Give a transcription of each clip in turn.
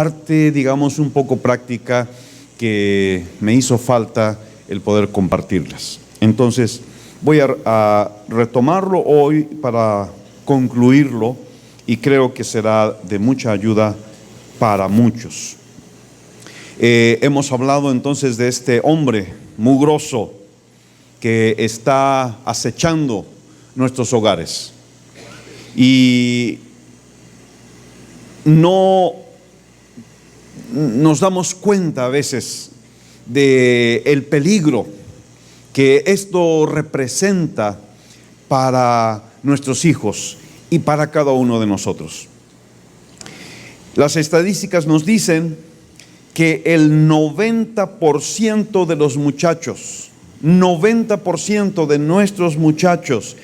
Parte, digamos, un poco práctica que me hizo falta el poder compartirlas. Entonces, voy a retomarlo hoy para concluirlo y creo que será de mucha ayuda para muchos. Hemos hablado entonces de este hombre mugroso que está acechando nuestros hogares y no nos damos cuenta a veces de el peligro que esto representa para nuestros hijos y para cada uno de nosotros. Las estadísticas nos dicen que el 90% de los muchachos, 90% de nuestros muchachos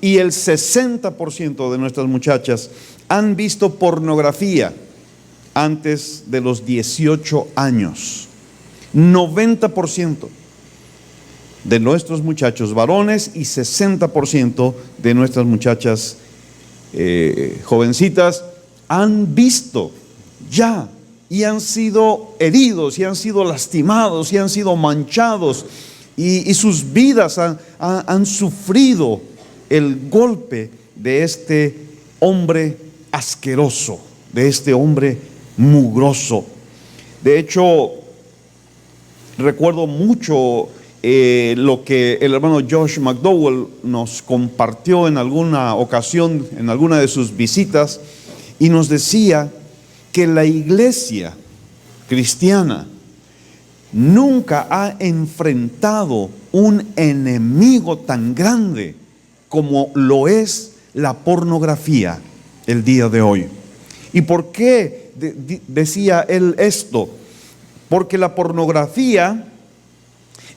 y el 60% de nuestras muchachas han visto pornografía antes de los 18 años. 90% de nuestros muchachos varones y 60% de nuestras muchachas jovencitas han visto ya y han sido heridos y han sido lastimados y han sido manchados y sus vidas han sufrido el golpe de este hombre asqueroso, de este hombre mugroso. De hecho, recuerdo mucho lo que el hermano Josh McDowell nos compartió en alguna ocasión, en alguna de sus visitas, y nos decía que la iglesia cristiana nunca ha enfrentado un enemigo tan grande como lo es la pornografía el día de hoy. ¿Y por qué decía él esto? Porque la pornografía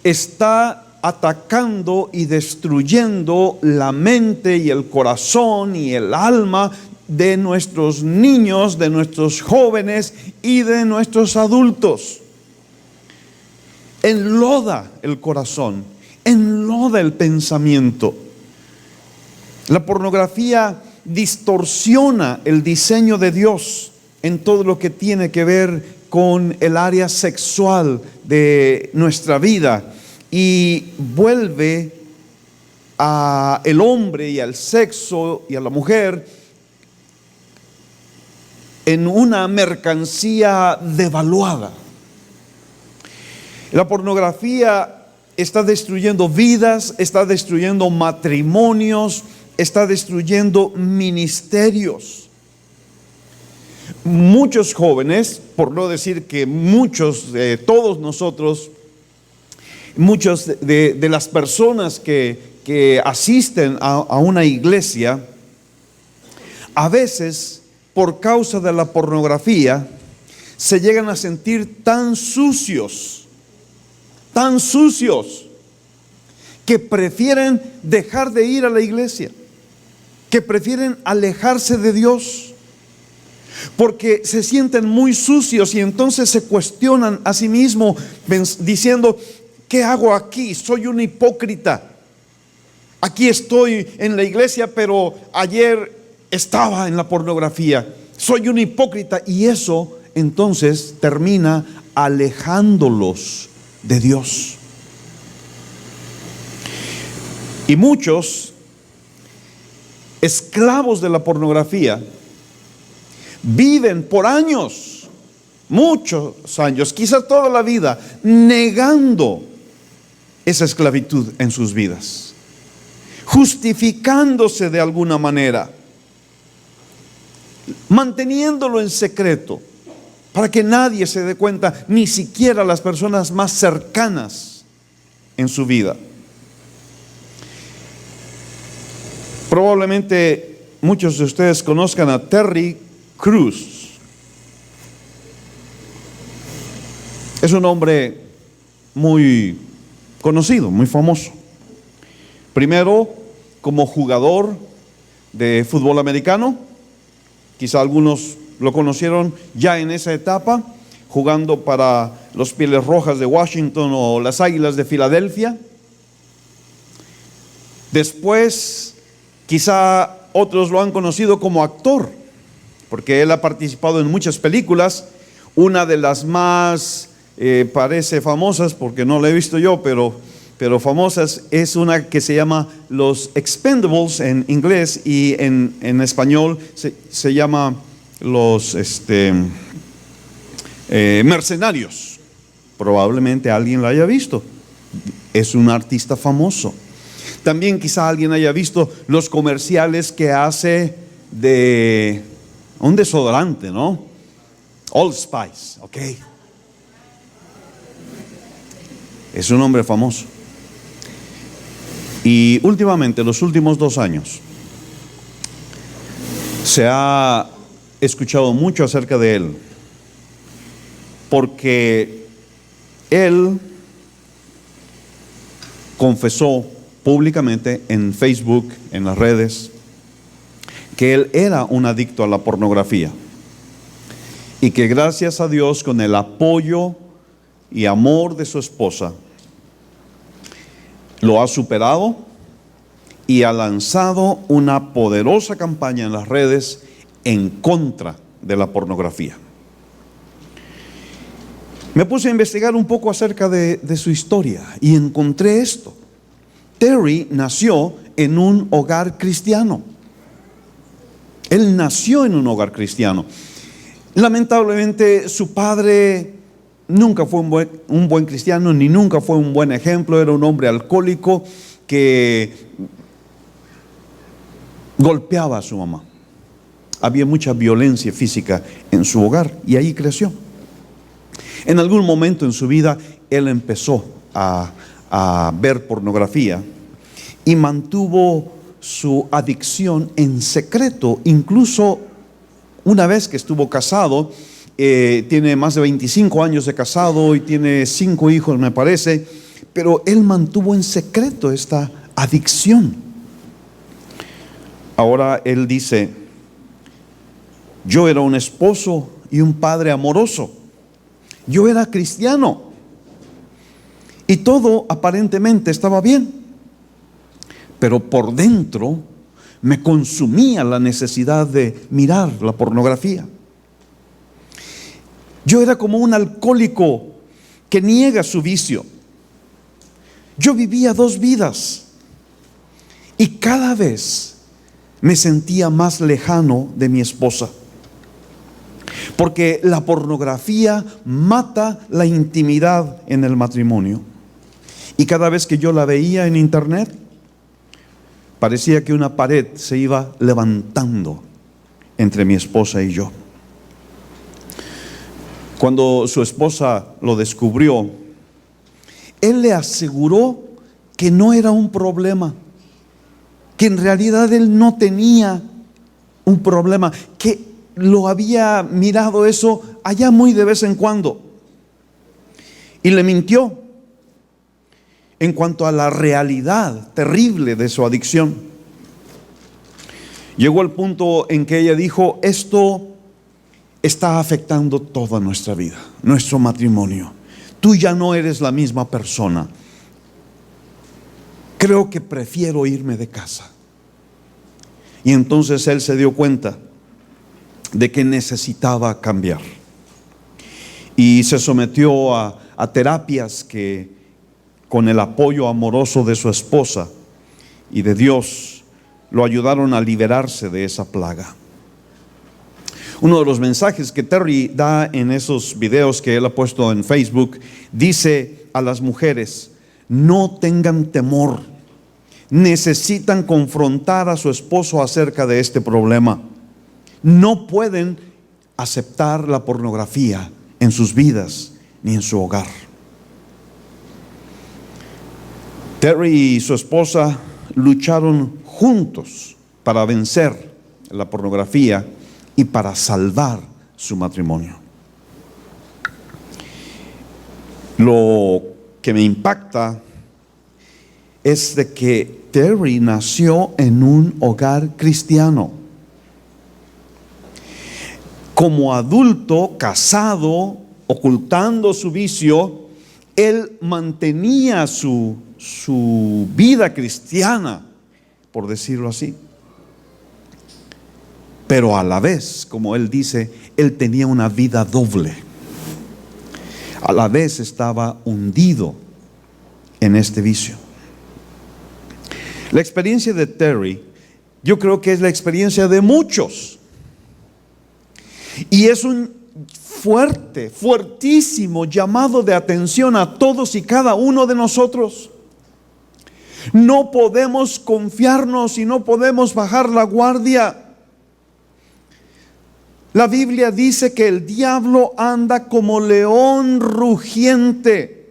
está atacando y destruyendo la mente y el corazón y el alma de nuestros niños, de nuestros jóvenes y de nuestros adultos. Enloda el corazón, enloda el pensamiento. La pornografía distorsiona el diseño de Dios en todo lo que tiene que ver con el área sexual de nuestra vida y vuelve a el hombre y al sexo y a la mujer en una mercancía devaluada. La pornografía está destruyendo vidas, está destruyendo matrimonios, está destruyendo ministerios. Muchos jóvenes, por no decir que muchos, todos nosotros, muchos de las personas que asisten a una iglesia, a veces por causa de la pornografía se llegan a sentir tan sucios, que prefieren dejar de ir a la iglesia, que prefieren alejarse de Dios, porque se sienten muy sucios y entonces se cuestionan a sí mismos diciendo: ¿qué hago aquí? Soy un hipócrita. Aquí estoy en la iglesia, pero ayer estaba en la pornografía. Soy un hipócrita, y eso entonces termina alejándolos de Dios. Y muchos esclavos de la pornografía viven por años, muchos años, quizás toda la vida, negando esa esclavitud en sus vidas, justificándose de alguna manera, manteniéndolo en secreto para que nadie se dé cuenta, ni siquiera las personas más cercanas en su vida. Probablemente muchos de ustedes conozcan a Terry Crews. Es un hombre muy conocido, muy famoso. Primero, como jugador de fútbol americano. Quizá algunos lo conocieron ya en esa etapa, jugando para los Pieles Rojas de Washington o las Águilas de Filadelfia. Después, quizá otros lo han conocido como actor. porque él ha participado en muchas películas. Una de las más, parece famosas, porque no la he visto yo, pero famosas, es una que se llama Los Expendables en inglés, y en español se llama Los Mercenarios. Probablemente alguien la haya visto. Es un artista famoso. También quizá alguien haya visto los comerciales que hace de un desodorante, ¿no? Old Spice, ok. Es un hombre famoso. Y últimamente, los últimos 2 años, se ha escuchado mucho acerca de él, porque él confesó públicamente en Facebook, en las redes, que él era un adicto a la pornografía, y que gracias a Dios, con el apoyo y amor de su esposa, lo ha superado y ha lanzado una poderosa campaña en las redes en contra de la pornografía. Me puse a investigar un poco acerca de su historia y encontré esto. Terry nació en un hogar cristiano. Él nació en un hogar cristiano. Lamentablemente su padre nunca fue un buen cristiano, ni nunca fue un buen ejemplo. Era un hombre alcohólico que golpeaba a su mamá. Había mucha violencia física en su hogar y ahí creció. En algún momento en su vida él empezó a ver pornografía y mantuvo su adicción en secreto. Incluso una vez que estuvo casado, tiene más de 25 años de casado y tiene 5 hijos, me parece, pero él mantuvo en secreto esta adicción. Ahora él dice: yo era un esposo y un padre amoroso, yo era cristiano y todo aparentemente estaba bien, pero por dentro me consumía la necesidad de mirar la pornografía. Yo era como un alcohólico que niega su vicio. Yo vivía 2 vidas y cada vez me sentía más lejano de mi esposa, porque la pornografía mata la intimidad en el matrimonio. Y cada vez que yo la veía en internet, parecía que una pared se iba levantando entre mi esposa y yo. Cuando su esposa lo descubrió, él le aseguró que no era un problema, que en realidad él no tenía un problema, que lo había mirado eso allá muy de vez en cuando. Y le mintió en cuanto a la realidad terrible de su adicción. Llegó al punto en que ella dijo: esto está afectando toda nuestra vida, nuestro matrimonio. Tú ya no eres la misma persona. Creo que prefiero irme de casa. Y entonces él se dio cuenta de que necesitaba cambiar. Y se sometió a terapias que, con el apoyo amoroso de su esposa y de Dios, lo ayudaron a liberarse de esa plaga. Uno de los mensajes que Terry da en esos videos que él ha puesto en Facebook, dice a las mujeres: no tengan temor, necesitan confrontar a su esposo acerca de este problema. No pueden aceptar la pornografía en sus vidas ni en su hogar. Terry y su esposa lucharon juntos para vencer la pornografía y para salvar su matrimonio. Lo que me impacta es de que Terry nació en un hogar cristiano. Como adulto, casado, ocultando su vicio, él mantenía su vida cristiana, por decirlo así. Pero a la vez, como él dice, él tenía una vida doble. A la vez estaba hundido en este vicio. La experiencia de Terry, yo creo que es la experiencia de muchos. Y es un fuertísimo llamado de atención a todos y cada uno de nosotros. No podemos confiarnos y no podemos bajar la guardia. La Biblia dice que el diablo anda como león rugiente,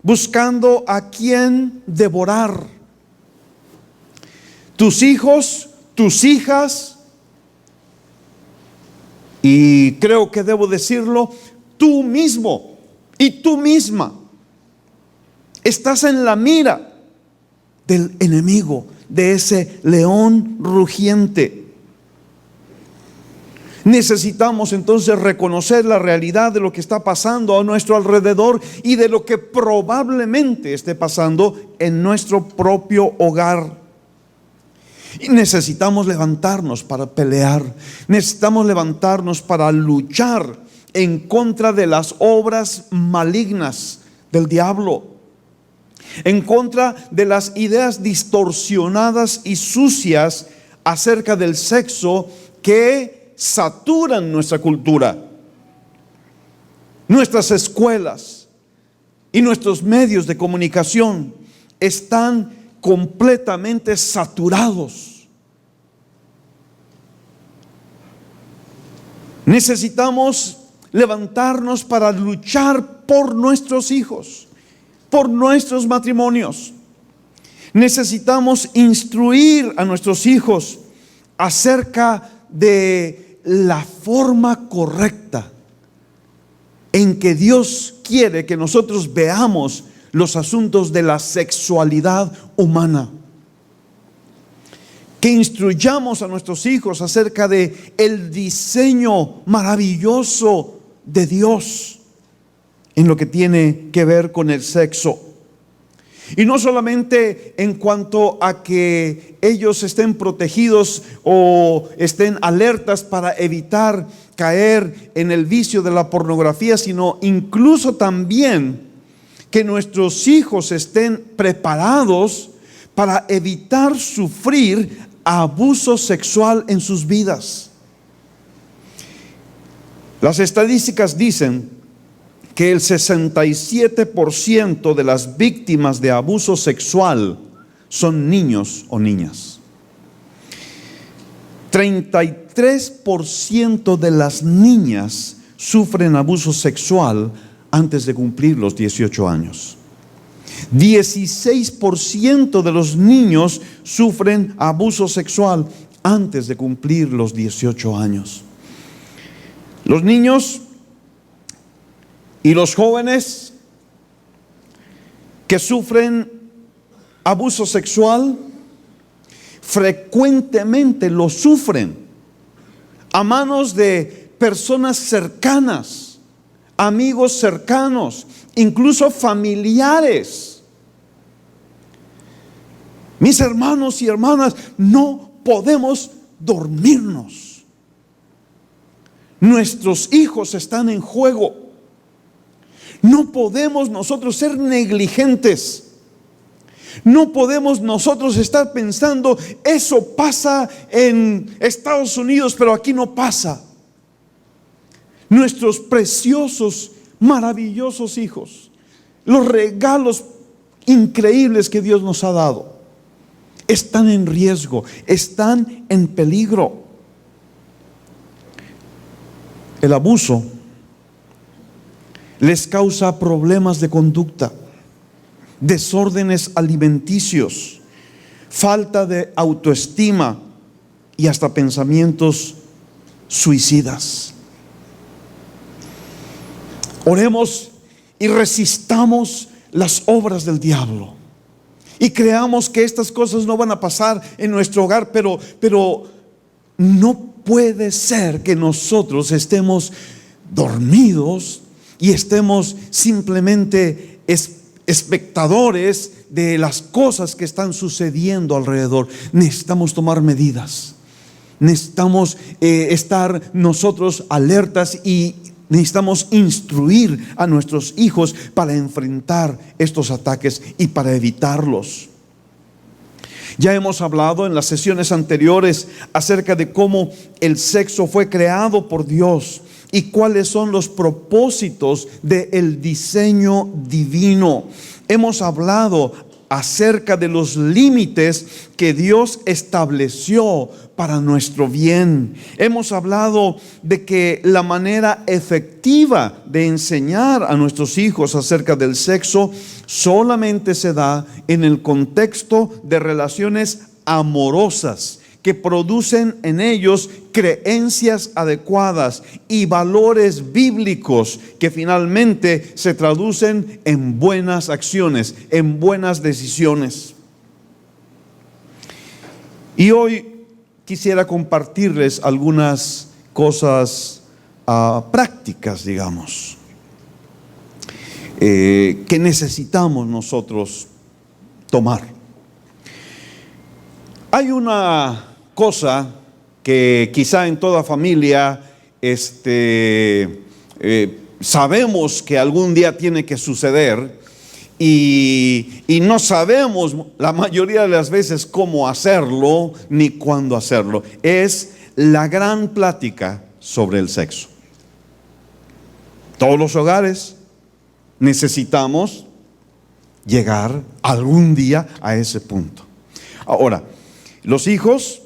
buscando a quien devorar. Tus hijos, tus hijas, y creo que debo decirlo, tú mismo y tú misma estás en la mira del enemigo, de ese león rugiente. Necesitamos entonces reconocer la realidad de lo que está pasando a nuestro alrededor y de lo que probablemente esté pasando en nuestro propio hogar. Y necesitamos levantarnos para pelear, necesitamos levantarnos para luchar en contra de las obras malignas del diablo, en contra de las ideas distorsionadas y sucias acerca del sexo que saturan nuestra cultura, nuestras escuelas y nuestros medios de comunicación están completamente saturados. Necesitamos levantarnos para luchar por nuestros hijos, por nuestros matrimonios. Necesitamos instruir a nuestros hijos acerca de la forma correcta en que Dios quiere que nosotros veamos los asuntos de la sexualidad humana. Que instruyamos a nuestros hijos acerca de el diseño maravilloso de Dios en lo que tiene que ver con el sexo. Y no solamente en cuanto a que ellos estén protegidos o estén alertas para evitar caer en el vicio de la pornografía, sino incluso también que nuestros hijos estén preparados para evitar sufrir abuso sexual en sus vidas. Las estadísticas dicen que el 67% de las víctimas de abuso sexual son niños o niñas. 33% de las niñas sufren abuso sexual antes de cumplir los 18 años. 16% de los niños sufren abuso sexual antes de cumplir los 18 años. Los niños y los jóvenes que sufren abuso sexual frecuentemente lo sufren a manos de personas cercanas, amigos cercanos, incluso familiares. Mis hermanos y hermanas, no podemos dormirnos. Nuestros hijos están en juego. No podemos nosotros ser negligentes. No podemos nosotros estar pensando, eso pasa en Estados Unidos, pero aquí no pasa. Nuestros preciosos, maravillosos hijos, los regalos increíbles que Dios nos ha dado, están en riesgo, están en peligro. El abuso les causa problemas de conducta, desórdenes alimenticios, falta de autoestima y hasta pensamientos suicidas. Oremos y resistamos las obras del diablo y creamos que estas cosas no van a pasar en nuestro hogar, pero no puede ser que nosotros estemos dormidos y estemos simplemente espectadores de las cosas que están sucediendo alrededor. Necesitamos tomar medidas. Necesitamos estar nosotros alertas y necesitamos instruir a nuestros hijos para enfrentar estos ataques y para evitarlos. Ya hemos hablado en las sesiones anteriores acerca de cómo el sexo fue creado por Dios y cuáles son los propósitos del diseño divino. Hemos hablado acerca de los límites que Dios estableció para nuestro bien. Hemos hablado de que la manera efectiva de enseñar a nuestros hijos acerca del sexo solamente se da en el contexto de relaciones amorosas que producen en ellos creencias adecuadas y valores bíblicos que finalmente se traducen en buenas acciones, en buenas decisiones. Y hoy quisiera compartirles algunas cosas prácticas, digamos, que necesitamos nosotros tomar. Hay una cosa que quizá en toda familia sabemos que algún día tiene que suceder y no sabemos la mayoría de las veces cómo hacerlo ni cuándo hacerlo. Es la gran plática sobre el sexo. Todos los hogares necesitamos llegar algún día a ese punto. Ahora, los hijos,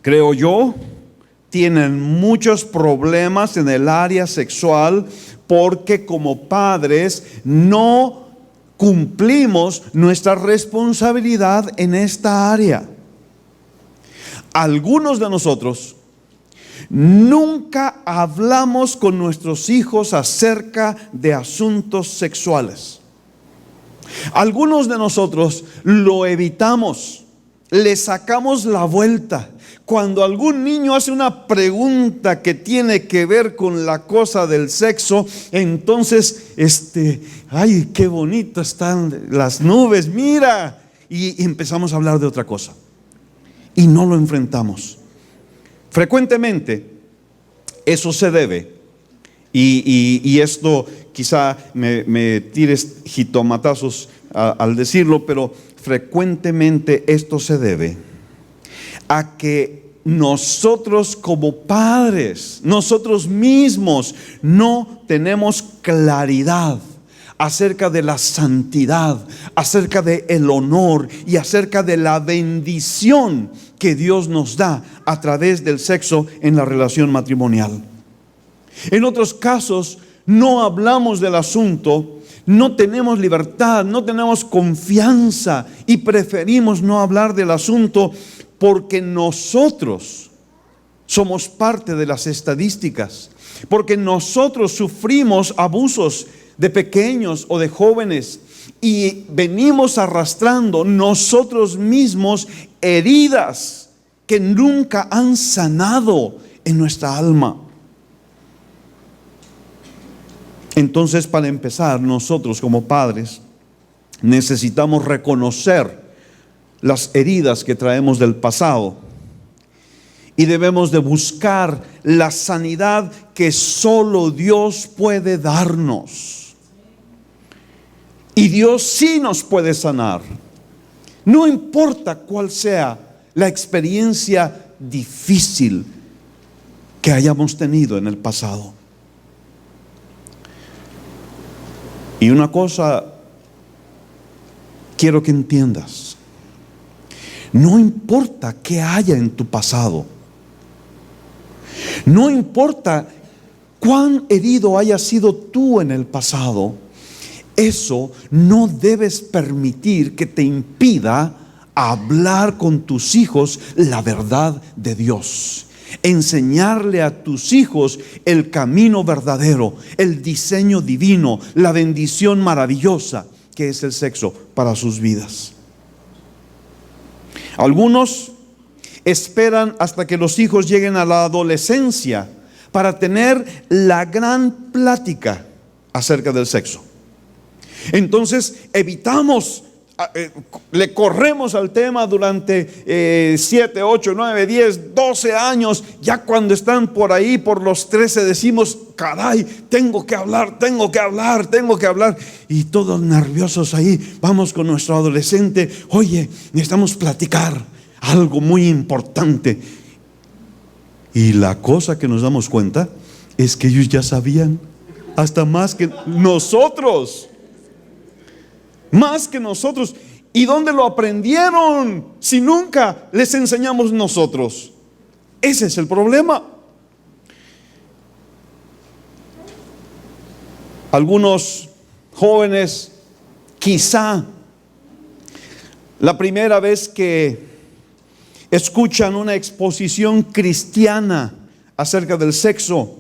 creo yo, tienen muchos problemas en el área sexual porque como padres no cumplimos nuestra responsabilidad en esta área. Algunos de nosotros nunca hablamos con nuestros hijos acerca de asuntos sexuales. Algunos de nosotros lo evitamos. Le sacamos la vuelta. Cuando algún niño hace una pregunta que tiene que ver con la cosa del sexo, entonces, ay, qué bonito están las nubes, mira. Y empezamos a hablar de otra cosa. Y no lo enfrentamos. Frecuentemente, eso se debe. Y esto quizá me tires jitomatazos al decirlo, pero frecuentemente esto se debe a que nosotros como padres, nosotros mismos no tenemos claridad acerca de la santidad, acerca de el honor y acerca de la bendición que Dios nos da a través del sexo en la relación matrimonial. En otros casos no hablamos del asunto, no tenemos libertad, no tenemos confianza y preferimos no hablar del asunto porque nosotros somos parte de las estadísticas, porque nosotros sufrimos abusos de pequeños o de jóvenes y venimos arrastrando nosotros mismos heridas que nunca han sanado en nuestra alma. Entonces, para empezar, nosotros como padres necesitamos reconocer las heridas que traemos del pasado y debemos de buscar la sanidad que solo Dios puede darnos. Y Dios sí nos puede sanar. No importa cuál sea la experiencia difícil que hayamos tenido en el pasado. Y una cosa quiero que entiendas. No importa qué haya en tu pasado. No importa cuán herido hayas sido tú en el pasado. Eso no debes permitir que te impida hablar con tus hijos la verdad de Dios. Enseñarle a tus hijos el camino verdadero, el diseño divino, la bendición maravillosa que es el sexo para sus vidas. Algunos esperan hasta que los hijos lleguen a la adolescencia para tener la gran plática acerca del sexo. Entonces evitamos le corremos al tema durante 7, 8, 9, 10, 12 años. Ya cuando están por ahí, por los 13, decimos: caray, tengo que hablar. Y todos nerviosos ahí, vamos con nuestro adolescente: oye, necesitamos platicar algo muy importante. Y la cosa que nos damos cuenta es que ellos ya sabían, hasta más que nosotros. Más que nosotros. ¿Y dónde lo aprendieron si nunca les enseñamos nosotros? Ese es el problema. Algunos jóvenes, quizá la primera vez que escuchan una exposición cristiana acerca del sexo,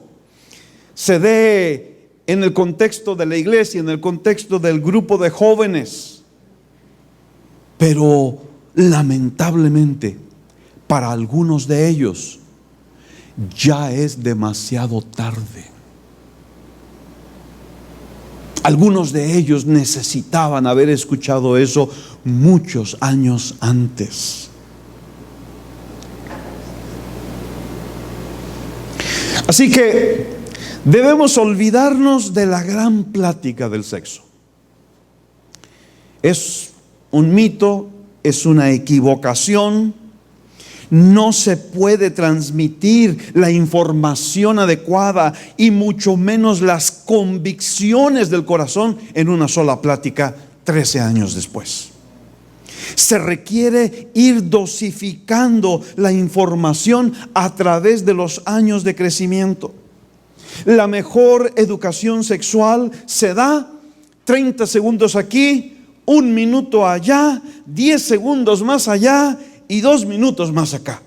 se dé en el contexto de la iglesia, en el contexto del grupo de jóvenes. Pero lamentablemente, para algunos de ellos ya es demasiado tarde. Algunos de ellos necesitaban haber escuchado eso muchos años antes. Así que debemos olvidarnos de la gran plática del sexo. Es un mito, es una equivocación. No se puede transmitir la información adecuada y mucho menos las convicciones del corazón en una sola plática 13 años después. Se requiere ir dosificando la información a través de los años de crecimiento. La mejor educación sexual se da 30 segundos aquí, 1 minuto allá, 10 segundos más allá y 2 minutos más acá.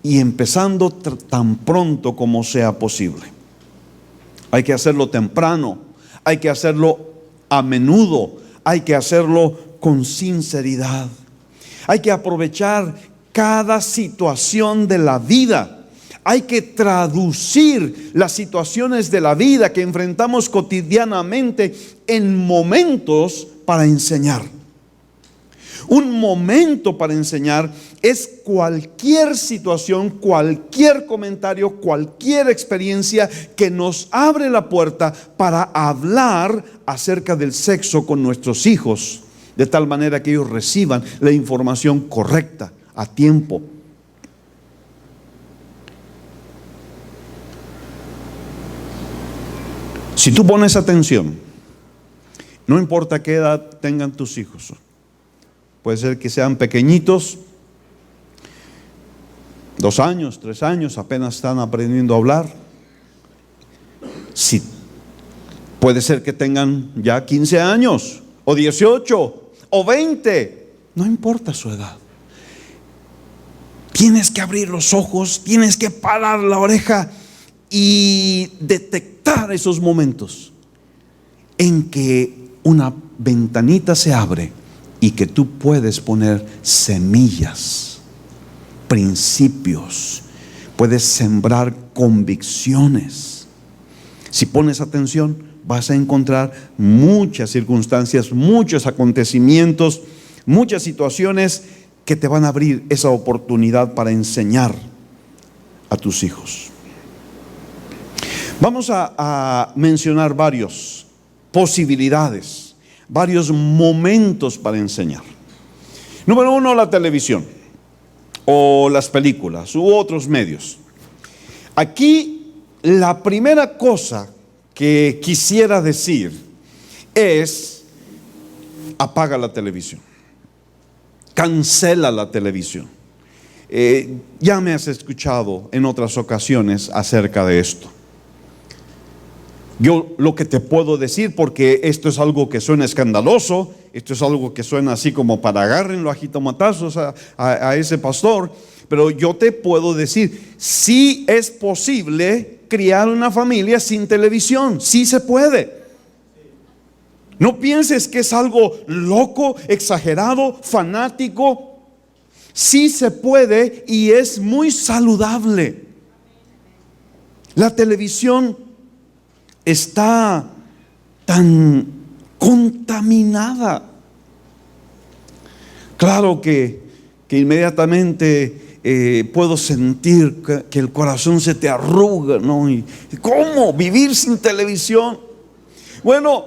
Y empezando tan pronto como sea posible. Hay que hacerlo temprano, hay que hacerlo a menudo, hay que hacerlo con sinceridad. Hay que aprovechar cada situación de la vida. Hay que traducir las situaciones de la vida que enfrentamos cotidianamente en momentos para enseñar. Un momento para enseñar es cualquier situación, cualquier comentario, cualquier experiencia que nos abre la puerta para hablar acerca del sexo con nuestros hijos, de tal manera que ellos reciban la información correcta a tiempo. Si tú pones atención, no importa qué edad tengan tus hijos, puede ser que sean pequeñitos, 2 años, 3 años, apenas están aprendiendo a hablar. Si puede ser que tengan ya 15 años, o 18, o 20, no importa su edad. Tienes que abrir los ojos, tienes que parar la oreja y detectar esos momentos en que una ventanita se abre y que tú puedes poner semillas, principios, puedes sembrar convicciones. Si pones atención, vas a encontrar muchas circunstancias, muchos acontecimientos, muchas situaciones que te van a abrir esa oportunidad para enseñar a tus hijos. Vamos a mencionar varias posibilidades, varios momentos para enseñar. Número 1, la televisión o las películas u otros medios. Aquí la primera cosa que quisiera decir es: apaga la televisión, cancela la televisión. Ya me has escuchado en otras ocasiones acerca de esto. Yo lo que te puedo decir, porque esto es algo que suena escandaloso, esto es algo que suena así como para agárrenlo a jitomatazos a ese pastor, pero yo te puedo decir, sí es posible criar una familia sin televisión, sí se puede. No pienses que es algo loco, exagerado, fanático. Sí se puede y es muy saludable. La televisión está tan contaminada Claro que inmediatamente puedo sentir que el corazón se te arruga, ¿no? ¿Y cómo vivir sin televisión? Bueno,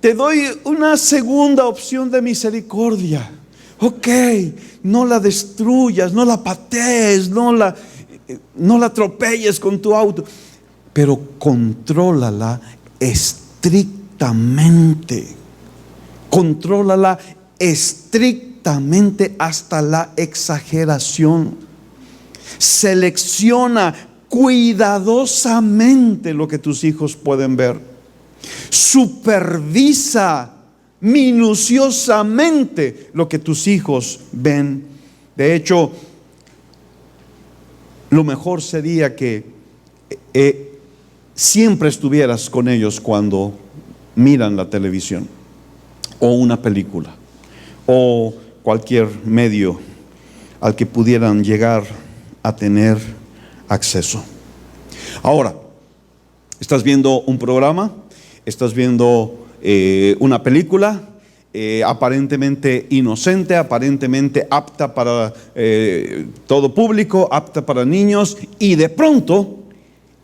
te doy una segunda opción de misericordia. Ok, no la destruyas, no la patees, no la atropelles con tu auto, pero contrólala estrictamente. Contrólala estrictamente hasta la exageración. Selecciona cuidadosamente lo que tus hijos pueden ver. Supervisa minuciosamente lo que tus hijos ven. De hecho, lo mejor sería que siempre estuvieras con ellos cuando miran la televisión o una película o cualquier medio al que pudieran llegar a tener acceso. Ahora, estás viendo un programa, estás viendo una película aparentemente inocente, aparentemente apta para todo público, apta para niños, y de pronto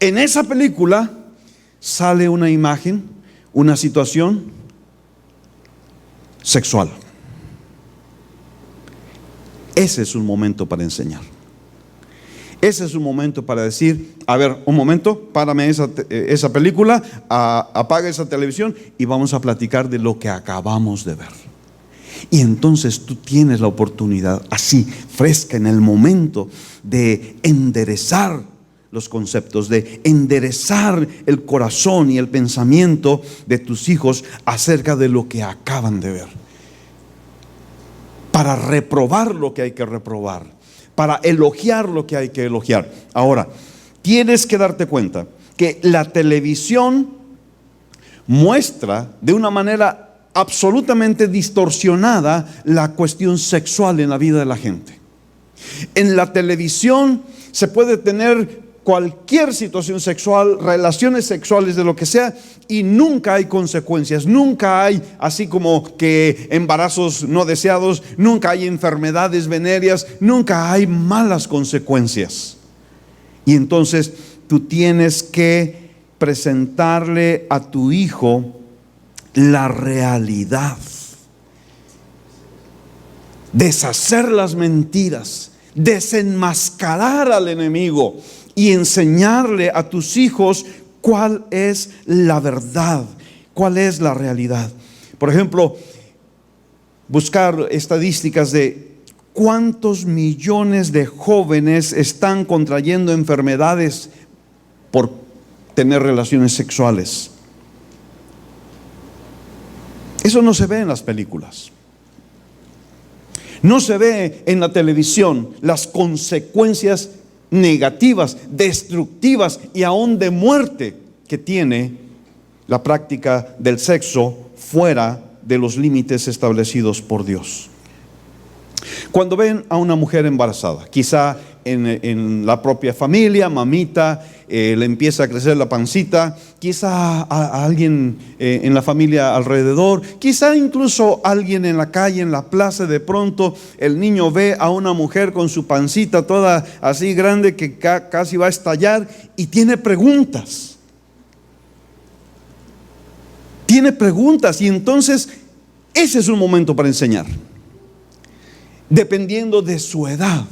en esa película sale una imagen, una situación sexual. Ese es un momento para enseñar. Ese es un momento para decir: a ver, un momento, párame esa película, apaga esa televisión y vamos a platicar de lo que acabamos de ver. Y entonces tú tienes la oportunidad, así, fresca, en el momento, de enderezar los conceptos, de enderezar el corazón y el pensamiento de tus hijos acerca de lo que acaban de ver, para reprobar lo que hay que reprobar, para elogiar lo que hay que elogiar. Ahora, tienes que darte cuenta que la televisión muestra de una manera absolutamente distorsionada la cuestión sexual en la vida de la gente. En la televisión se puede tener cualquier situación sexual, relaciones sexuales, de lo que sea, y nunca hay consecuencias, nunca hay así como que embarazos no deseados, nunca hay enfermedades venéreas, nunca hay malas consecuencias. Y entonces tú tienes que presentarle a tu hijo la realidad, deshacer las mentiras, desenmascarar al enemigo y enseñarle a tus hijos cuál es la verdad, cuál es la realidad. Por ejemplo, buscar estadísticas de cuántos millones de jóvenes están contrayendo enfermedades por tener relaciones sexuales. Eso no se ve en las películas. No se ve en la televisión las consecuencias negativas, destructivas y aún de muerte que tiene la práctica del sexo fuera de los límites establecidos por Dios. Cuando ven a una mujer embarazada, quizá en la propia familia, mamita, le empieza a crecer la pancita, quizá a alguien en la familia alrededor, quizá incluso alguien en la calle, en la plaza, de pronto el niño ve a una mujer con su pancita toda así grande que casi va a estallar, y tiene preguntas. Tiene preguntas, y entonces ese es un momento para enseñar. Dependiendo de su edad,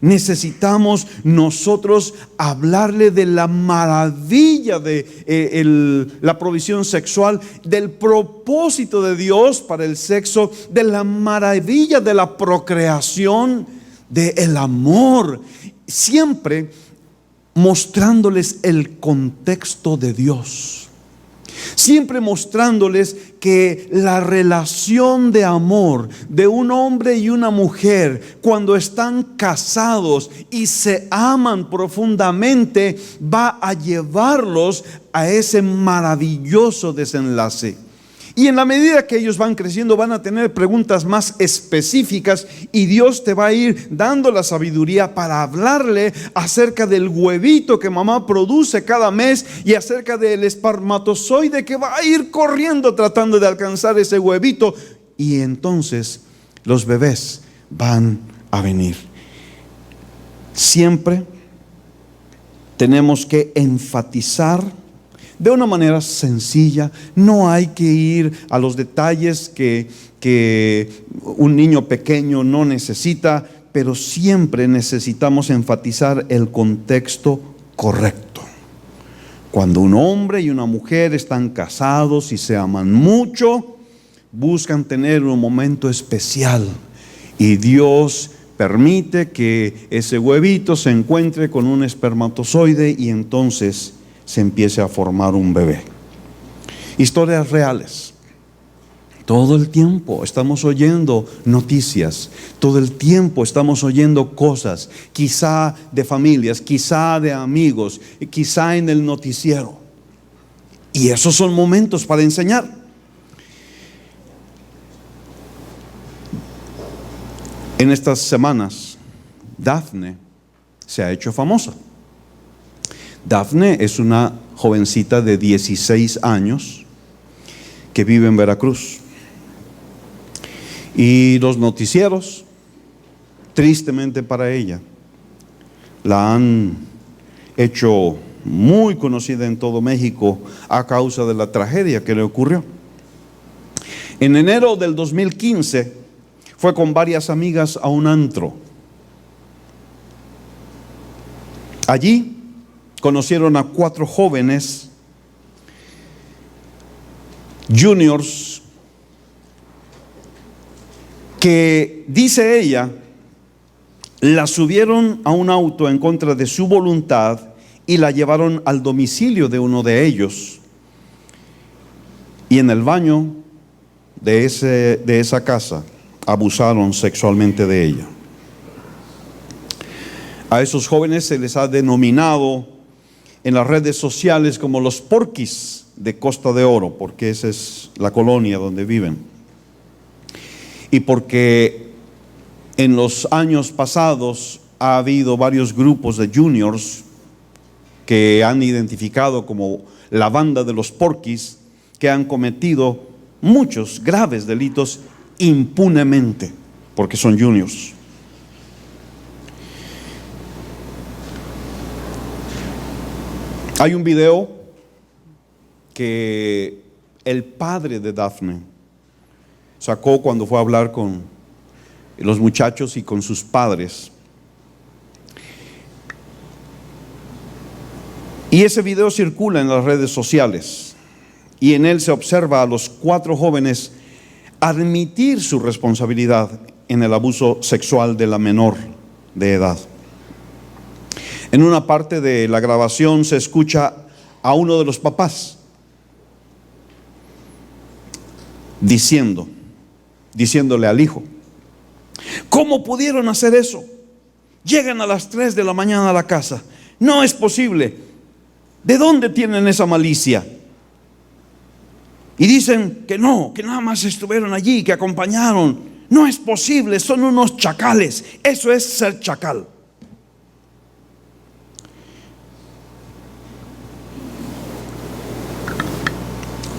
necesitamos nosotros hablarle de la maravilla de la provisión sexual, del propósito de Dios para el sexo, de la maravilla de la procreación, del amor, siempre mostrándoles el contexto de Dios. Siempre mostrándoles que la relación de amor de un hombre y una mujer, cuando están casados y se aman profundamente, va a llevarlos a ese maravilloso desenlace. Y en la medida que ellos van creciendo, van a tener preguntas más específicas, y Dios te va a ir dando la sabiduría para hablarle acerca del huevito que mamá produce cada mes, y acerca del espermatozoide que va a ir corriendo tratando de alcanzar ese huevito. Y entonces los bebés van a venir. Siempre tenemos que enfatizar de una manera sencilla. No hay que ir a los detalles que un niño pequeño no necesita, pero siempre necesitamos enfatizar el contexto correcto. Cuando un hombre y una mujer están casados y se aman mucho, buscan tener un momento especial, y Dios permite que ese huevito se encuentre con un espermatozoide y entonces se empiece a formar un bebé. Historias reales. Todo el tiempo estamos oyendo noticias, todo el tiempo estamos oyendo cosas, quizá de familias, quizá de amigos, quizá en el noticiero. Y esos son momentos para enseñar. En estas semanas, Dafne se ha hecho famosa. Dafne es una jovencita de 16 años que vive en Veracruz. Y los noticieros, tristemente para ella, la han hecho muy conocida en todo México a causa de la tragedia que le ocurrió. En enero del 2015 fue con varias amigas a un antro. Allí conocieron a 4 jóvenes juniors que, dice ella, la subieron a un auto en contra de su voluntad y la llevaron al domicilio de uno de ellos. Y en el baño de esa casa abusaron sexualmente de ella. A esos jóvenes se les ha denominado en las redes sociales como los porquis de Costa de Oro, porque esa es la colonia donde viven. Y porque en los años pasados ha habido varios grupos de juniors que han identificado como la banda de los porquis, que han cometido muchos graves delitos impunemente, porque son juniors. Hay un video que el padre de Dafne sacó cuando fue a hablar con los muchachos y con sus padres. Y ese video circula en las redes sociales, y en él se observa a los 4 jóvenes admitir su responsabilidad en el abuso sexual de la menor de edad. En una parte de la grabación se escucha a uno de los papás diciéndole al hijo: ¿cómo pudieron hacer eso? Llegan a las 3 de la mañana a la casa. No es posible. ¿De dónde tienen esa malicia? Y dicen que no, que nada más estuvieron allí, que acompañaron. No es posible, son unos chacales. Eso es ser chacal.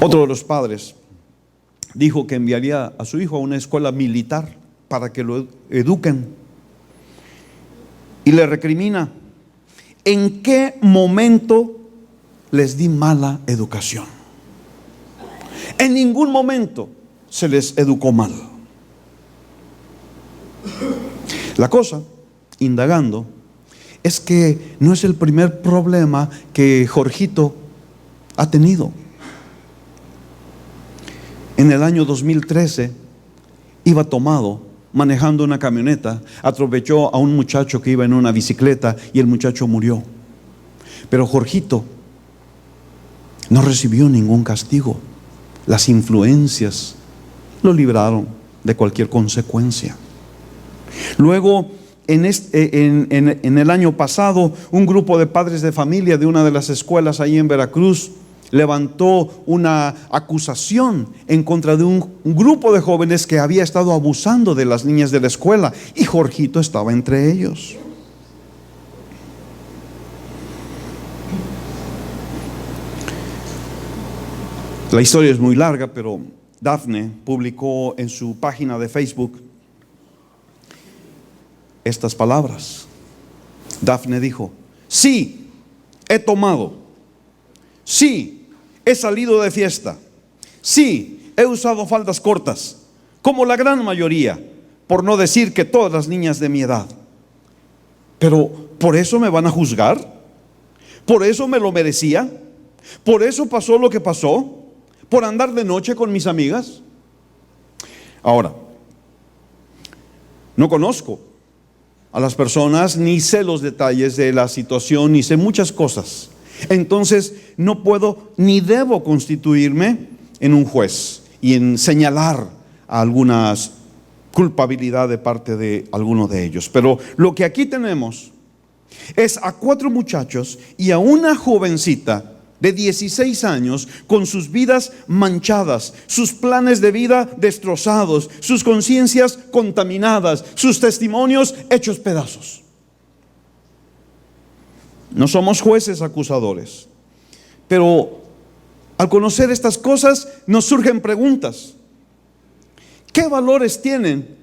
Otro de los padres dijo que enviaría a su hijo a una escuela militar para que lo eduquen. Y le recrimina: ¿en qué momento les di mala educación? En ningún momento se les educó mal. La cosa, indagando, es que no es el primer problema que Jorgito ha tenido. En el año 2013 iba tomado, manejando una camioneta, atropelló a un muchacho que iba en una bicicleta y el muchacho murió. Pero Jorgito no recibió ningún castigo. Las influencias lo libraron de cualquier consecuencia. Luego, en el año pasado, un grupo de padres de familia de una de las escuelas ahí en Veracruz levantó una acusación en contra de un grupo de jóvenes que había estado abusando de las niñas de la escuela, y Jorgito estaba entre ellos. La historia es muy larga, pero Dafne publicó en su página de Facebook estas palabras. Dafne dijo: sí, he tomado. Sí, he salido de fiesta. Sí, he usado faldas cortas, como la gran mayoría, por no decir que todas las niñas de mi edad. Pero ¿por eso me van a juzgar? ¿Por eso me lo merecía? ¿Por eso pasó lo que pasó? ¿Por andar de noche con mis amigas? Ahora, no conozco a las personas, ni sé los detalles de la situación, ni sé muchas cosas. Entonces no puedo ni debo constituirme en un juez y en señalar a algunas culpabilidad de parte de alguno de ellos. Pero lo que aquí tenemos es a 4 muchachos y a una jovencita de 16 años con sus vidas manchadas, sus planes de vida destrozados, sus conciencias contaminadas, sus testimonios hechos pedazos. No somos jueces acusadores, pero al conocer estas cosas nos surgen preguntas. ¿Qué valores tienen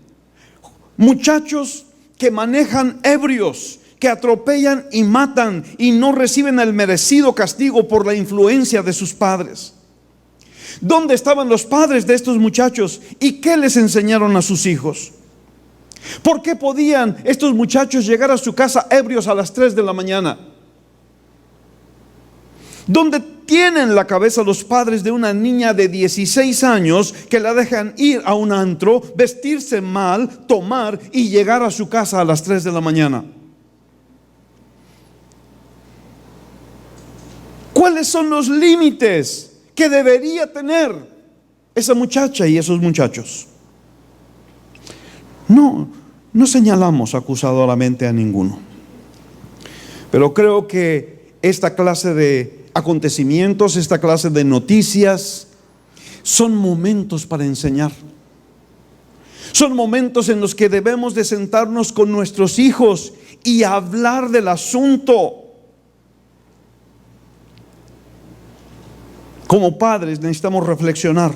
muchachos que manejan ebrios, que atropellan y matan y no reciben el merecido castigo por la influencia de sus padres? ¿Dónde estaban los padres de estos muchachos y qué les enseñaron a sus hijos? ¿Por qué podían estos muchachos llegar a su casa ebrios a las 3 de la mañana? ¿Dónde tienen la cabeza los padres de una niña de 16 años que la dejan ir a un antro, vestirse mal, tomar y llegar a su casa a las 3 de la mañana? ¿Cuáles son los límites que debería tener esa muchacha y esos muchachos? No señalamos acusadoramente a ninguno, pero creo que esta clase de acontecimientos, esta clase de noticias, son momentos para enseñar. Son momentos en los que debemos de sentarnos con nuestros hijos y hablar del asunto. Como padres necesitamos reflexionar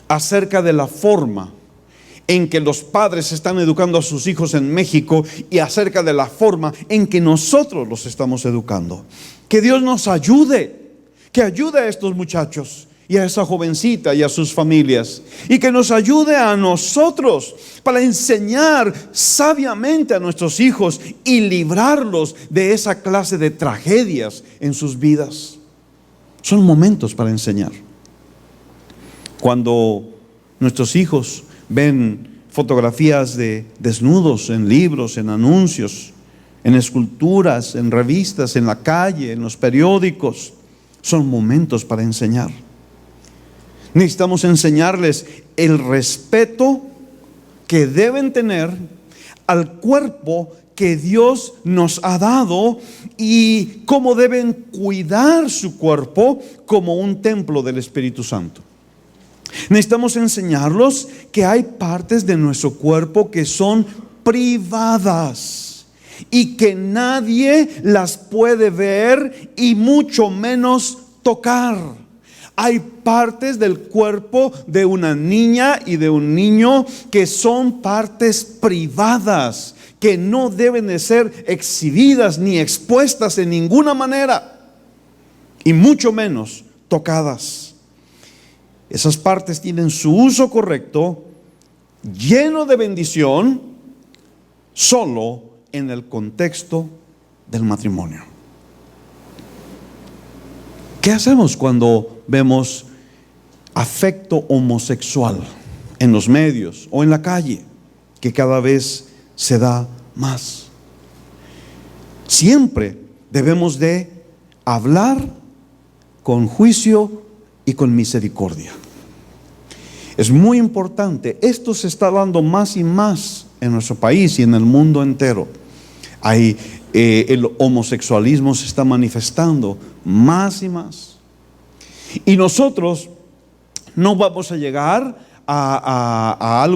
acerca de la forma en que los padres están educando a sus hijos en México y acerca de la forma en que nosotros los estamos educando. Que Dios nos ayude, que ayude a estos muchachos y a esa jovencita y a sus familias, y que nos ayude a nosotros para enseñar sabiamente a nuestros hijos y librarlos de esa clase de tragedias en sus vidas. Son momentos para enseñar. Cuando nuestros hijos ven fotografías de desnudos en libros, en anuncios, en esculturas, en revistas, en la calle, en los periódicos, son momentos para enseñar. Necesitamos enseñarles el respeto que deben tener al cuerpo que Dios nos ha dado y cómo deben cuidar su cuerpo como un templo del Espíritu Santo. Necesitamos enseñarlos que hay partes de nuestro cuerpo que son privadas y que nadie las puede ver y mucho menos tocar. Hay partes del cuerpo de una niña y de un niño que son partes privadas, que no deben de ser exhibidas ni expuestas en ninguna manera, y mucho menos tocadas. Esas partes tienen su uso correcto, lleno de bendición, solo en el contexto del matrimonio. ¿Qué hacemos cuando vemos afecto homosexual en los medios o en la calle, que cada vez se da más? Siempre debemos de hablar con juicio y con misericordia. Es muy importante. Esto se está dando más y más en nuestro país y en el mundo entero. El homosexualismo se está manifestando más y más. Y nosotros no vamos a llegar a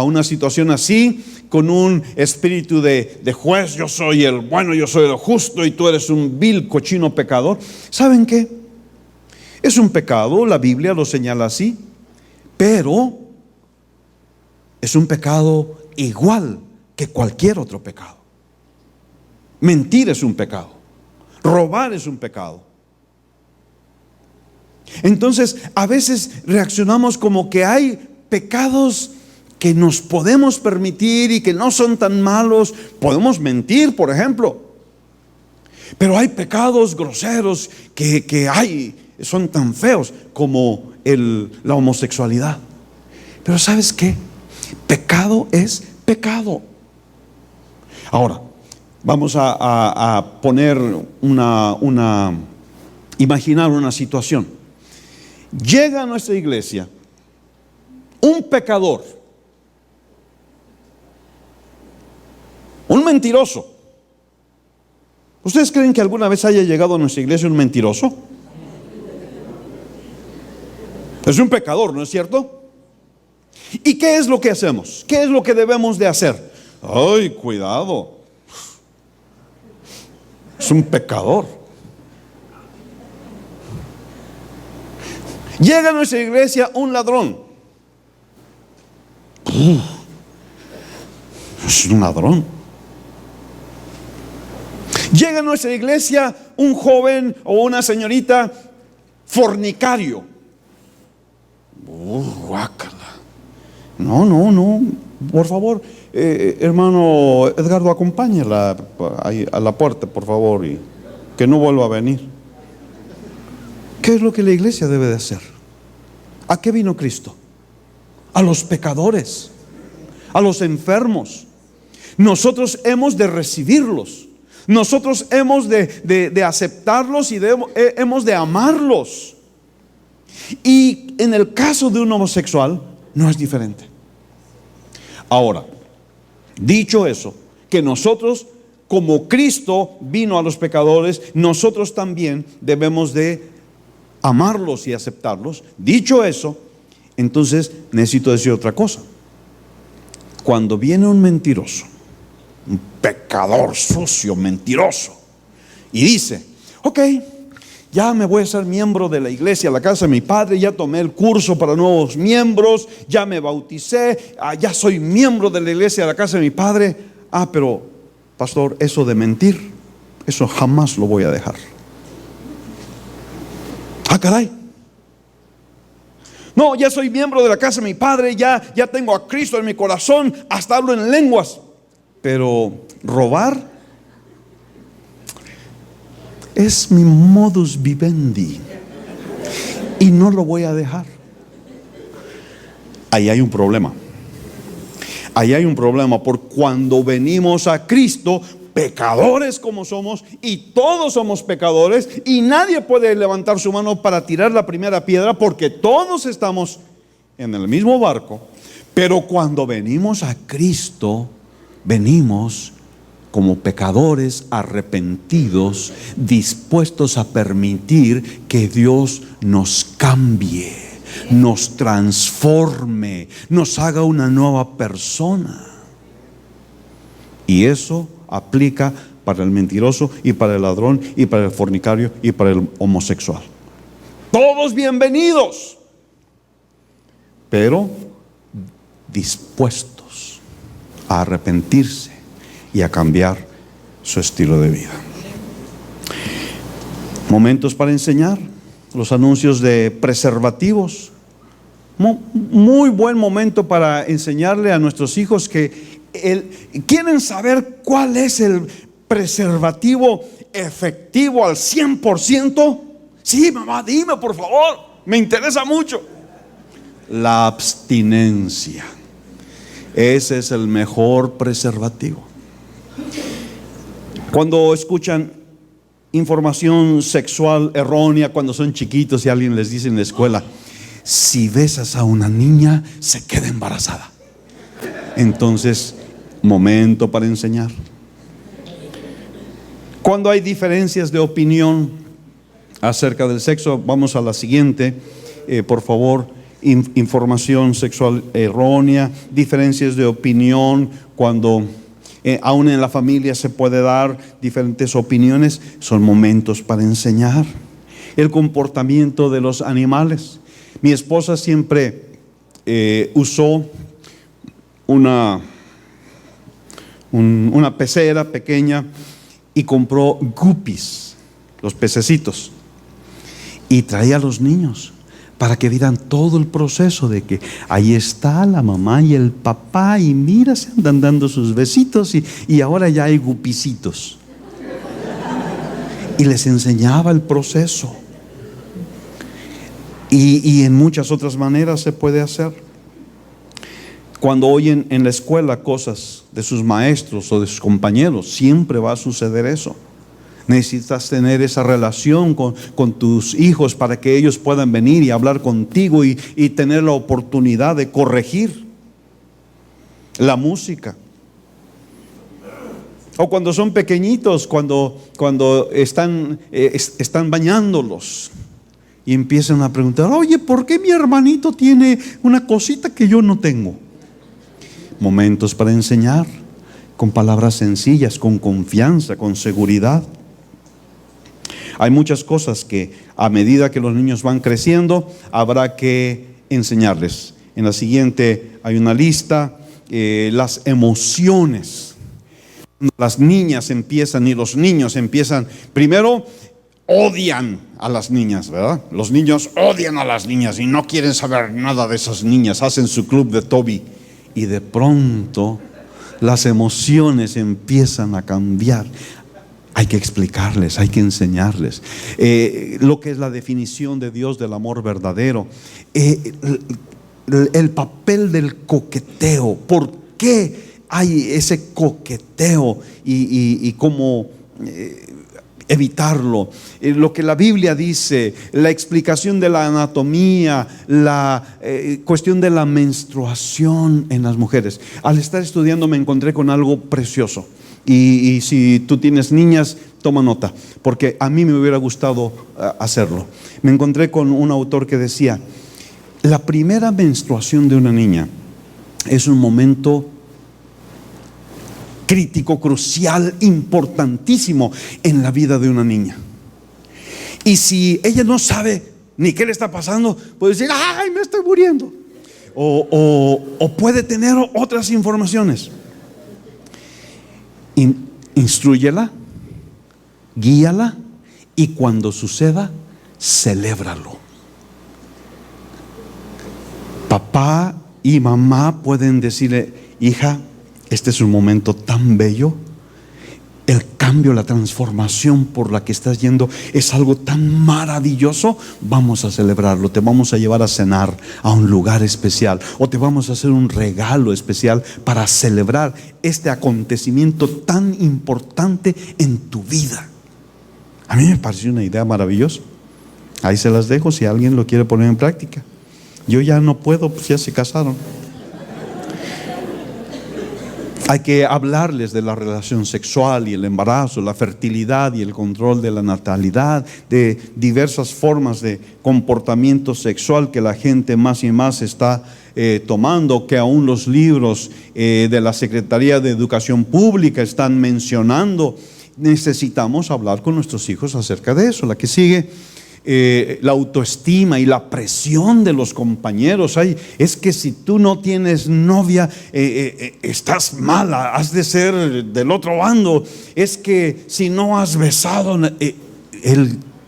una situación así con un espíritu de juez. Yo soy el bueno, yo soy el justo y tú eres un vil cochino pecador. ¿Saben qué? Es un pecado, la Biblia lo señala así, pero es un pecado igual que cualquier otro pecado. Mentir es un pecado. Robar es un pecado. Entonces, a veces reaccionamos como que hay pecados que nos podemos permitir y que no son tan malos. Podemos mentir, por ejemplo. Pero hay pecados groseros que son tan feos como la homosexualidad. Pero ¿sabes qué? Pecado es pecado. Ahora, vamos a poner imaginar una situación. Llega a nuestra iglesia un pecador, un mentiroso. ¿Ustedes creen que alguna vez haya llegado a nuestra iglesia un mentiroso? Es un pecador, ¿no es cierto? ¿Y qué es lo que hacemos? ¿Qué es lo que debemos de hacer? ¡Ay, cuidado! Es un pecador. Llega a nuestra iglesia un ladrón. Es un ladrón. Llega a nuestra iglesia un joven o una señorita fornicario. Guácala. No. Por favor, hermano Edgardo, acompáñela ahí a la puerta, por favor, y que no vuelva a venir. ¿Qué es lo que la iglesia debe de hacer? ¿A qué vino Cristo? A los pecadores, a los enfermos. Nosotros hemos de recibirlos. Nosotros hemos de aceptarlos y hemos de amarlos. Y en el caso de un homosexual no es diferente. Ahora, dicho eso, que nosotros, como Cristo vino a los pecadores, nosotros también debemos de amarlos y aceptarlos. Dicho eso, entonces necesito decir otra cosa. Cuando viene un mentiroso, un pecador sucio, mentiroso, y dice: ok, ya me voy a ser miembro de la iglesia, la casa de mi padre, ya tomé el curso para nuevos miembros, ya me bauticé, ya soy miembro de la iglesia, de la casa de mi padre. Pero pastor, eso de mentir, eso jamás lo voy a dejar. Caray. No, ya soy miembro de la casa de mi padre, ya tengo a Cristo en mi corazón, hasta hablo en lenguas. Pero robar es mi modus vivendi y no lo voy a dejar. Ahí hay un problema. Ahí hay un problema, porque cuando venimos a Cristo, pecadores como somos, y todos somos pecadores, y nadie puede levantar su mano para tirar la primera piedra, porque todos estamos en el mismo barco. Pero cuando venimos a Cristo, venimos como pecadores arrepentidos, dispuestos a permitir que Dios nos cambie, nos transforme, nos haga una nueva persona. Y eso aplica para el mentiroso y para el ladrón y para el fornicario y para el homosexual. Todos bienvenidos, pero dispuestos a arrepentirse y a cambiar su estilo de vida. Momentos para enseñar. Los anuncios de preservativos. Muy buen momento para enseñarle a nuestros hijos que quieren saber cuál es el preservativo efectivo al 100%. Sí, mamá, dime por favor, me interesa mucho. La abstinencia. Ese es el mejor preservativo. Cuando escuchan información sexual errónea cuando son chiquitos y alguien les dice en la escuela: si besas a una niña se queda embarazada. Entonces, momento para enseñar. Cuando hay diferencias de opinión acerca del sexo, vamos a la siguiente, por favor. Información sexual errónea, diferencias de opinión, cuando aún en la familia se puede dar diferentes opiniones, son momentos para enseñar. El comportamiento de los animales. Mi esposa siempre usó una una pecera pequeña y compró guppies, los pececitos, y traía a los niños para que vieran todo el proceso de que ahí está la mamá y el papá y mira, se andan dando sus besitos y ahora ya hay gupisitos. Y les enseñaba el proceso. Y en muchas otras maneras se puede hacer. Cuando oyen en la escuela cosas de sus maestros o de sus compañeros, siempre va a suceder eso. Necesitas tener esa relación con tus hijos para que ellos puedan venir y hablar contigo y tener la oportunidad de corregir. La música. O cuando son pequeñitos, cuando están bañándolos y empiezan a preguntar: oye, ¿por qué mi hermanito tiene una cosita que yo no tengo? Momentos para enseñar, con palabras sencillas, con confianza, con seguridad. Hay muchas cosas que a medida que los niños van creciendo habrá que enseñarles. En la siguiente hay una lista, las emociones. Las niñas empiezan y los niños empiezan, primero odian a las niñas, ¿verdad? Los niños odian a las niñas y no quieren saber nada de esas niñas, hacen su club de Toby y de pronto las emociones empiezan a cambiar. Hay que explicarles, hay que enseñarles lo que es la definición de Dios del amor verdadero, el papel del coqueteo, por qué hay ese coqueteo y cómo evitarlo, lo que la Biblia dice, la explicación de la anatomía, la cuestión de la menstruación en las mujeres. Al estar estudiando me encontré con algo precioso y si tú tienes niñas, toma nota, porque a mí me hubiera gustado hacerlo. Me encontré con un autor que decía: la primera menstruación de una niña es un momento crítico, crucial, importantísimo en la vida de una niña. Y si ella no sabe ni qué le está pasando, puede decir: ¡ay, me estoy muriendo! O puede tener otras informaciones. Instrúyela, guíala y cuando suceda, celébralo. Papá y mamá pueden decirle: hija, este es un momento tan bello. El cambio, la transformación por la que estás yendo es algo tan maravilloso. Vamos a celebrarlo. Te vamos a llevar a cenar a un lugar especial, o te vamos a hacer un regalo especial para celebrar este acontecimiento tan importante en tu vida. A mí me pareció una idea maravillosa. Ahí se las dejo si alguien lo quiere poner en práctica. Yo ya no puedo, pues ya se casaron. Hay que hablarles de la relación sexual y el embarazo, la fertilidad y el control de la natalidad, de diversas formas de comportamiento sexual que la gente más y más está tomando, que aún los libros de la Secretaría de Educación Pública están mencionando. Necesitamos hablar con nuestros hijos acerca de eso. La que sigue, la autoestima y la presión de los compañeros. Ay, es que si tú no tienes novia, estás mala, has de ser del otro bando. Es que si no has besado,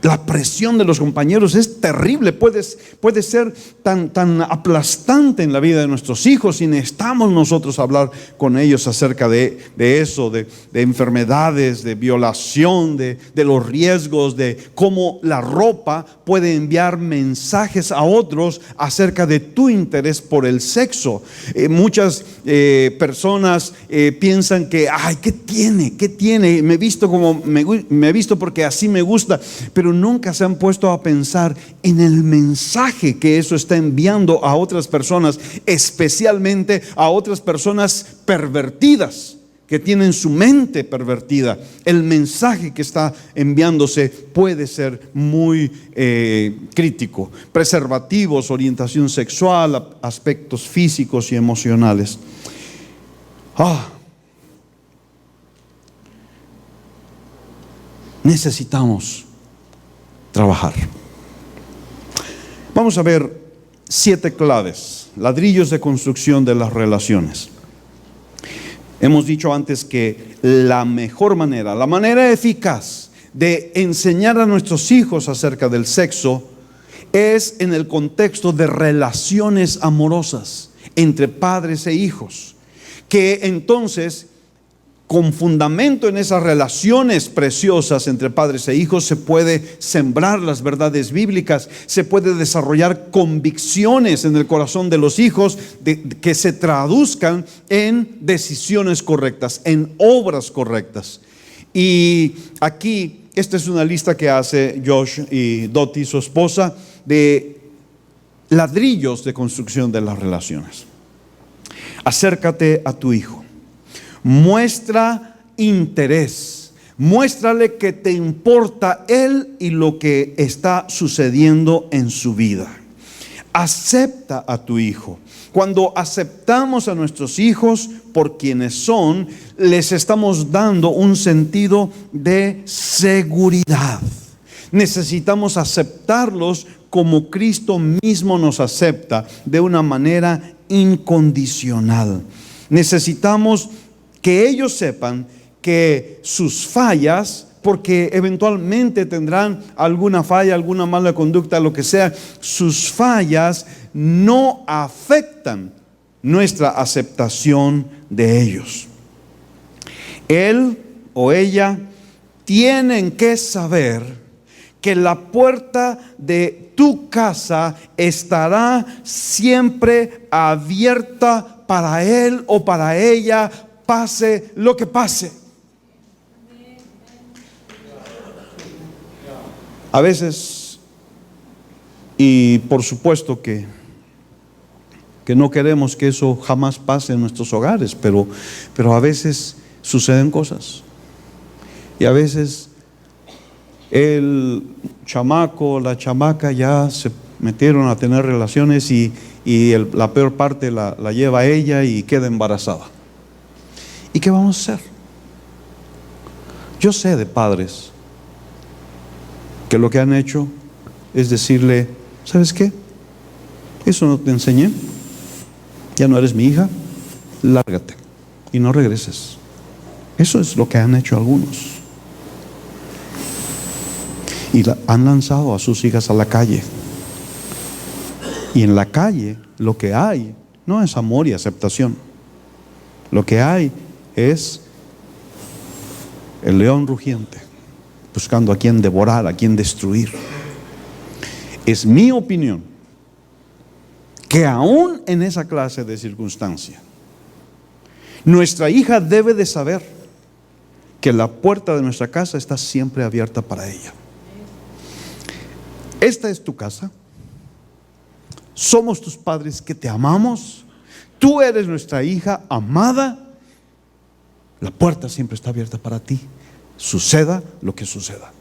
la presión de los compañeros es terrible, puede ser tan aplastante en la vida de nuestros hijos, y necesitamos nosotros hablar con ellos acerca de eso, de enfermedades, de violación, de los riesgos, de cómo la ropa puede enviar mensajes a otros acerca de tu interés por el sexo. Muchas personas piensan que, ay, ¿qué tiene? Me he visto como me he visto porque así me gusta, pero nunca se han puesto a pensar en el mensaje que eso está enviando a otras personas, especialmente a otras personas pervertidas, que tienen su mente pervertida. El mensaje que está enviándose puede ser muy crítico. Preservativos, orientación sexual, aspectos físicos y emocionales. Necesitamos trabajar. Vamos a ver 7 claves, ladrillos de construcción de las relaciones. Hemos dicho antes que la mejor manera, la manera eficaz de enseñar a nuestros hijos acerca del sexo es en el contexto de relaciones amorosas entre padres e hijos, que entonces, con fundamento en esas relaciones preciosas entre padres e hijos, se puede sembrar las verdades bíblicas, se puede desarrollar convicciones en el corazón de los hijos que se traduzcan en decisiones correctas, en obras correctas. Y aquí, esta es una lista que hace Josh y Dottie, su esposa, de ladrillos de construcción de las relaciones. Acércate a tu hijo. Muestra interés, muéstrale que te importa él y lo que está sucediendo en su vida. Acepta a tu hijo. Cuando aceptamos a nuestros hijos por quienes son, les estamos dando un sentido de seguridad. Necesitamos aceptarlos como Cristo mismo nos acepta, de una manera incondicional. Necesitamos que ellos sepan que sus fallas, porque eventualmente tendrán alguna falla, alguna mala conducta, lo que sea, sus fallas no afectan nuestra aceptación de ellos. Él o ella tienen que saber que la puerta de tu casa estará siempre abierta para él o para ella, pase lo que pase. A veces, y por supuesto que no queremos que eso jamás pase en nuestros hogares, pero a veces suceden cosas. Y a veces el chamaco, la chamaca ya se metieron a tener relaciones y la peor parte la lleva ella y queda embarazada. ¿Y qué vamos a hacer? Yo sé de padres que lo que han hecho es decirle: ¿sabes qué? Eso no te enseñé, ya no eres mi hija, lárgate y no regreses. Eso es lo que han hecho algunos. Y han lanzado a sus hijas a la calle. Y en la calle lo que hay no es amor y aceptación. Lo que hay es el león rugiente, buscando a quien devorar, a quien destruir. Es mi opinión que aún en esa clase de circunstancia, nuestra hija debe de saber que la puerta de nuestra casa está siempre abierta para ella. Esta es tu casa. Somos tus padres que te amamos. Tú eres nuestra hija amada. La puerta siempre está abierta para ti, suceda lo que suceda.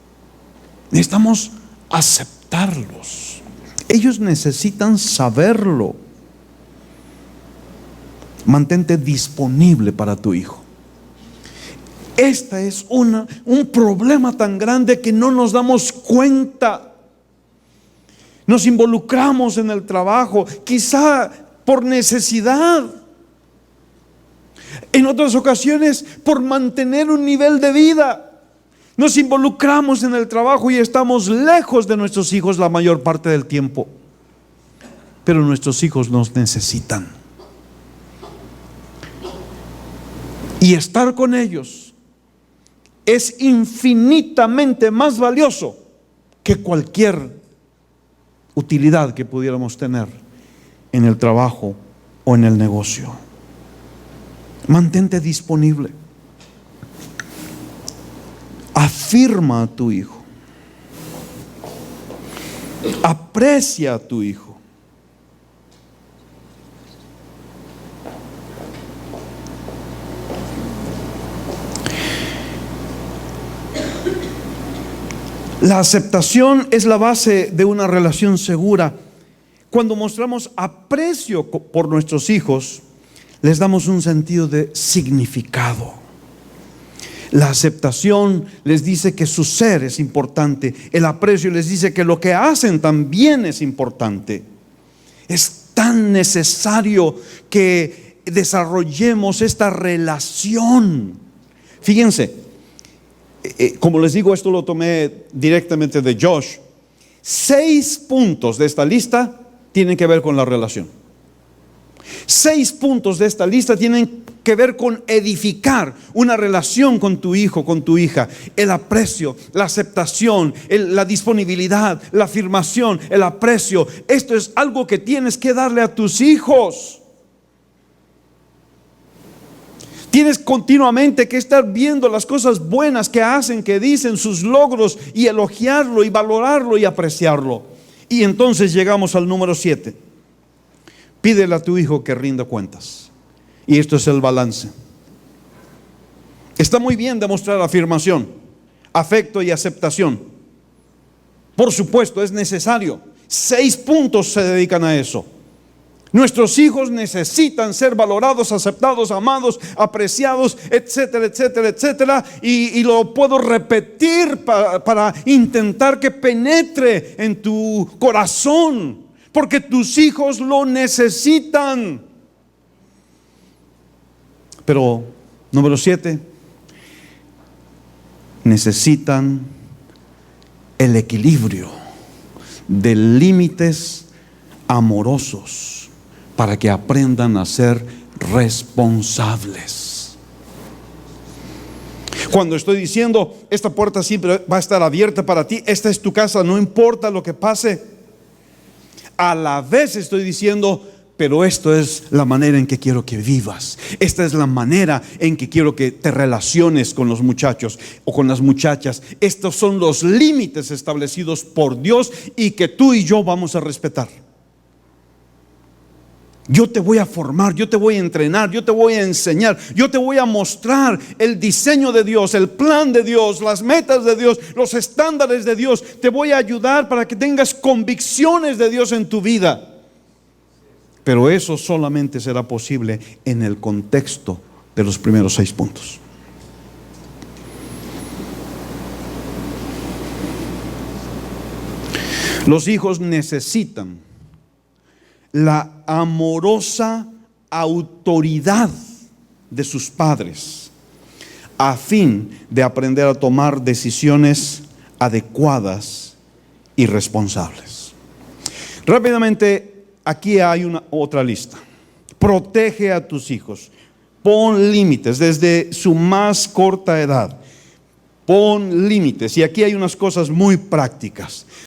Necesitamos aceptarlos. Ellos necesitan saberlo. Mantente disponible para tu hijo. Esta es un problema tan grande que no nos damos cuenta. Nos involucramos en el trabajo, quizá por necesidad. En otras ocasiones, por mantener un nivel de vida. Nos involucramos en el trabajo y estamos lejos de nuestros hijos la mayor parte del tiempo. Pero nuestros hijos nos necesitan. Y estar con ellos es infinitamente más valioso que cualquier utilidad que pudiéramos tener en el trabajo o en el negocio. Mantente disponible. Afirma a tu hijo. Aprecia a tu hijo. La aceptación es la base de una relación segura. Cuando mostramos aprecio por nuestros hijos, les damos un sentido de significado. La aceptación les dice que su ser es importante. El aprecio les dice que lo que hacen también es importante. Es tan necesario que desarrollemos esta relación. Fíjense, como les digo, esto lo tomé directamente de Josh. 6 puntos de esta lista tienen que ver con la relación. 6 puntos de esta lista tienen que ver con edificar una relación con tu hijo, con tu hija. El aprecio, la aceptación, la disponibilidad, la afirmación, el aprecio. Esto es algo que tienes que darle a tus hijos. Tienes continuamente que estar viendo las cosas buenas que hacen, que dicen, sus logros, y elogiarlo y valorarlo y apreciarlo. Y entonces llegamos al número 7. Pídele a tu hijo que rinda cuentas. Y esto es el balance. Está muy bien demostrar afirmación, afecto y aceptación. Por supuesto, es necesario. 6 puntos se dedican a eso. Nuestros hijos necesitan ser valorados, aceptados, amados, apreciados, etcétera, etcétera, etcétera. Y lo puedo repetir para intentar que penetre en tu corazón, porque tus hijos lo necesitan. Pero, número 7, necesitan el equilibrio de límites amorosos para que aprendan a ser responsables. Cuando estoy diciendo, esta puerta siempre va a estar abierta para ti, esta es tu casa, no importa lo que pase, a la vez estoy diciendo, pero esto es la manera en que quiero que vivas. Esta es la manera en que quiero que te relaciones con los muchachos o con las muchachas. Estos son los límites establecidos por Dios y que tú y yo vamos a respetar. Yo te voy a formar, yo te voy a entrenar, yo te voy a enseñar, yo te voy a mostrar el diseño de Dios, el plan de Dios, las metas de Dios, los estándares de Dios. Te voy a ayudar para que tengas convicciones de Dios en tu vida. Pero eso solamente será posible en el contexto de los primeros 6 puntos. Los hijos necesitan la amorosa autoridad de sus padres a fin de aprender a tomar decisiones adecuadas y responsables. Rápidamente, aquí hay otra lista. Protege a tus hijos. Pon límites desde su más corta edad. Pon límites. Y aquí hay unas cosas muy prácticas.